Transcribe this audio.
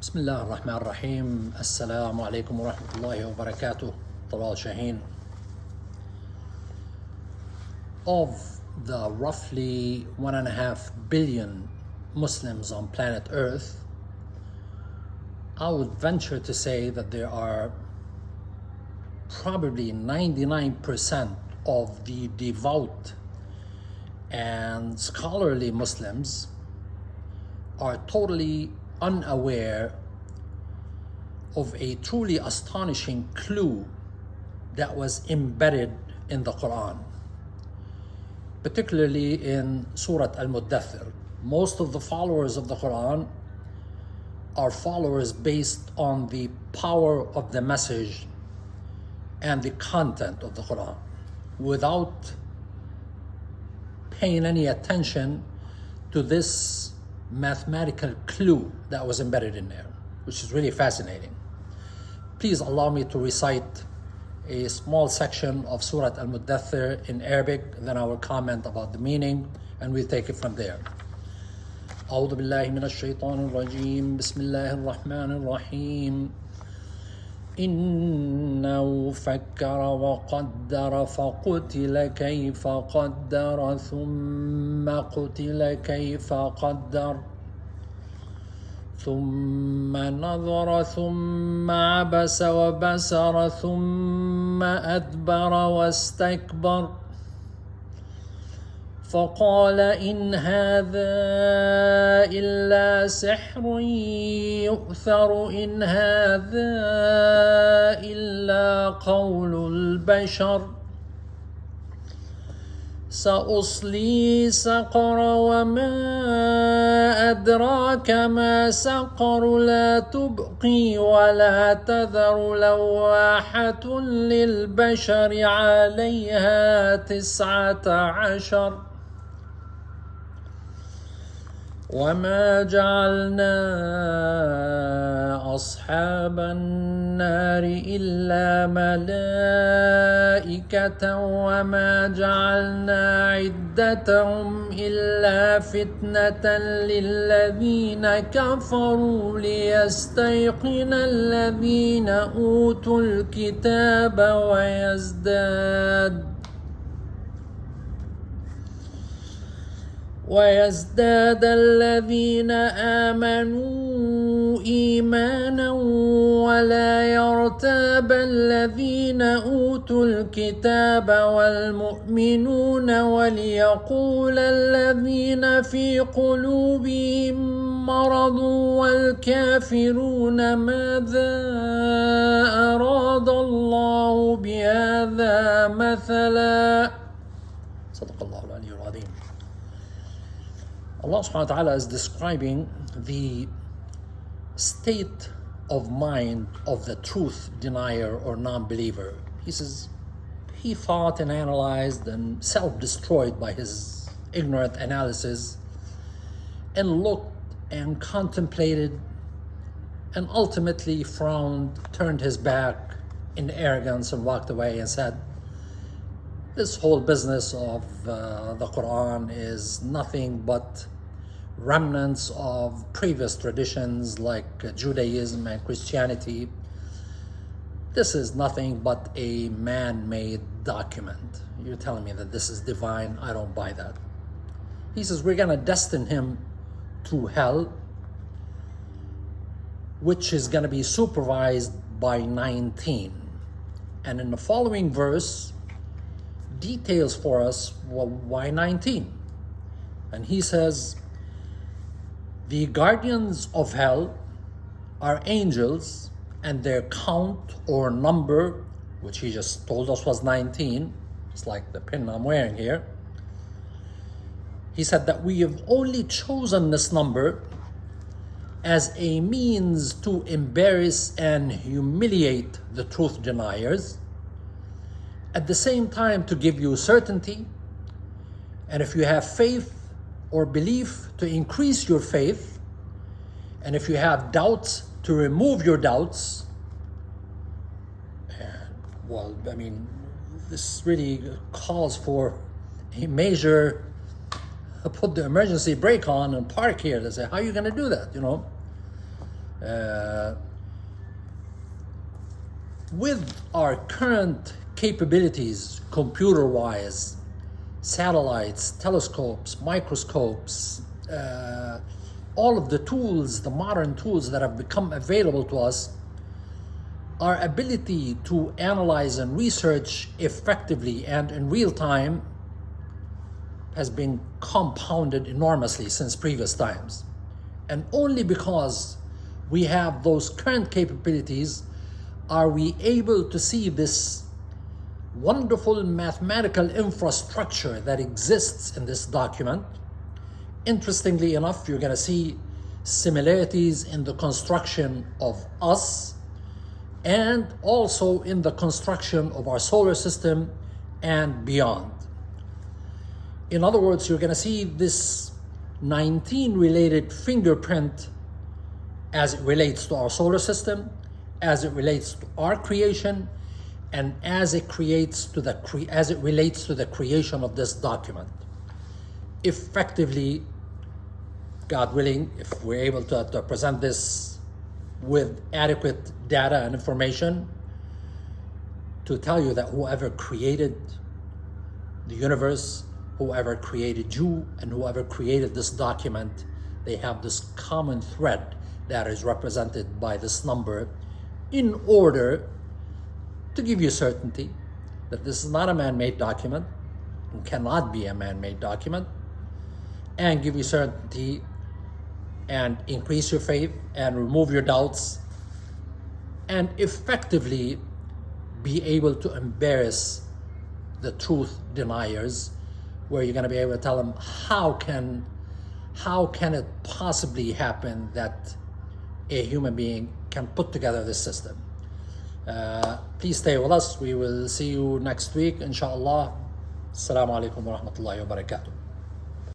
بسم الله الرحمن الرحيم. السلام عليكم ورحمة الله وبركاته. طلال Shaheen. Of the roughly 1.5 billion Muslims on planet Earth, I would venture to say that there are probably 99% of the devout and scholarly Muslims are totally unaware of a truly astonishing clue that was embedded in the Qur'an, particularly in Surah Al-Muddathir. Most of the followers of the Qur'an are followers based on the power of the message and the content of the Qur'an, without paying any attention to this mathematical clue that was embedded in there, which is really fascinating. Please allow me to recite a small section of Surah Al-Muddathir in Arabic, then I will comment about the meaning and we'll take it from there. أعوذ بالله من الشيطان الرجيم. بسم الله الرحمن الرحيم. إنه فكر وقدر فقتل كيف قدر ثم قتل كيف قدر ثم نظر ثم عبس وبسر ثم أدبر واستكبر فقال إن هذا إلا سحر يؤثر إن هذا إلا قول البشر سأصلي سقر وما أدراك ما سقر لا تبقي ولا تذر لواحة للبشر عليها 19 وما جعلنا أصحاب النار إلا ملائكة وما جعلنا عدتهم إلا فتنة للذين كفروا ليستيقن الذين أوتوا الكتاب ويزداد الذين آمنوا إيمانا ولا يرتاب الذين أوتوا الكتاب والمؤمنون وليقول الذين في قلوبهم مرض والكافرون ماذا أراد الله بهذا مثلا. صدق الله العلي العظيم. Allah subhanahu wa ta'ala is describing the state of mind of the truth denier or non-believer. He says he thought and analyzed and self-destroyed by his ignorant analysis and looked and contemplated and ultimately frowned, turned his back in arrogance and walked away and said, this whole business of the Quran is nothing but remnants of previous traditions like Judaism and Christianity. This is nothing but a man-made document. You're telling me that this is divine? I don't buy that. He says we're going to destine him to hell, which is going to be supervised by 19. And in the following verse, details for us why 19. And he says the guardians of hell are angels, and their count or number, which he just told us was 19, it's like the pin I'm wearing here. He said that we have only chosen this number as a means to embarrass and humiliate the truth deniers, at the same time to give you certainty, and if you have faith or belief, to increase your faith, and if you have doubts, to remove your doubts. And, well, I mean, this really calls for a major put the emergency brake on and park here. They say, how are you going to do that, With our current capabilities, computer-wise, satellites, telescopes, microscopes, all of the tools, the modern tools that have become available to us, our ability to analyze and research effectively and in real time has been compounded enormously since previous times. And only because we have those current capabilities are we able to see this wonderful mathematical infrastructure that exists in this document. Interestingly enough, you're going to see similarities in the construction of us and also in the construction of our solar system and beyond. In other words, you're going to see this 19 related fingerprint as it relates to our solar system, as it relates to our creation, and as it relates to the creation of this document. Effectively, God willing, if we're able to present this with adequate data and information, to tell you that whoever created the universe, whoever created you, and whoever created this document, they have this common thread that is represented by this number in order to give you certainty that this is not a man-made document and cannot be a man-made document, and give you certainty and increase your faith and remove your doubts, and effectively be able to embarrass the truth deniers, where you're going to be able to tell them how can it possibly happen that a human being can put together this system. Please stay with us. We will see you next week, inshallah. Assalamu alaikum wa rahmatullahi wa barakatuh.